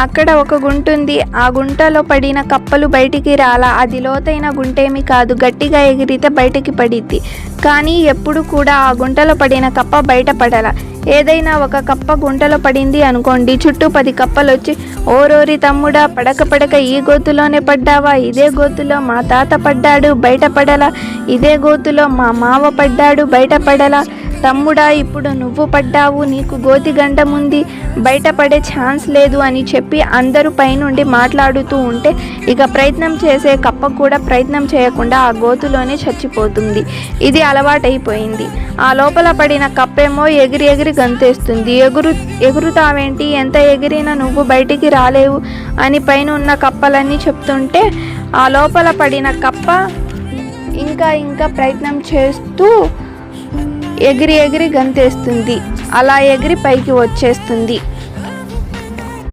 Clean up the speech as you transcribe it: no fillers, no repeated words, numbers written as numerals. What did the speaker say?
అక్కడ ఒక గుంటుంది. ఆ గుంటలో పడిన కప్పలు బయటికి రాలా. అది లోతైన గుంటేమి కాదు, గట్టిగా ఎగిరితే బయటికి పడిద్ది. కానీ ఎప్పుడు కూడా ఆ గుంటలో పడిన కప్ప బయటపడలా. ఏదైనా ఒక కప్ప గుంటలో పడింది అనుకోండి, చుట్టూ 10 కప్పలొచ్చి, ఓరోరి తమ్ముడా, పడక ఈ గోతులోనే పడ్డావా? ఇదే గోతులో మా తాత పడ్డాడు, బయటపడలా. ఇదే గోతులో మా మావ పడ్డాడు, బయటపడలా. తమ్ముడా, ఇప్పుడు నువ్వు పడ్డావు, నీకు గోతి గండముంది, బయటపడే ఛాన్స్ లేదు అని చెప్పి అందరూ పైనుండి మాట్లాడుతూ ఉంటే ఇక ప్రయత్నం చేసే కప్ప కూడా ప్రయత్నం చేయకుండా ఆ గోతులోనే చచ్చిపోతుంది. ఇది అలవాటైపోయింది. ఆ లోపల పడిన కప్పేమో ఎగిరి ఎగిరి గంతేస్తుంది. ఎగురుతావేంటి, ఎంత ఎగిరినా నువ్వు బయటికి రాలేవు అని పైన ఉన్న కప్పలన్నీ చెప్తుంటే ఆ లోపల పడిన కప్ప ఇంకా ప్రయత్నం చేస్తూ ఎగిరి ఎగిరి గంతేస్తుంది. అలా ఎగిరి పైకి వచ్చేస్తుంది.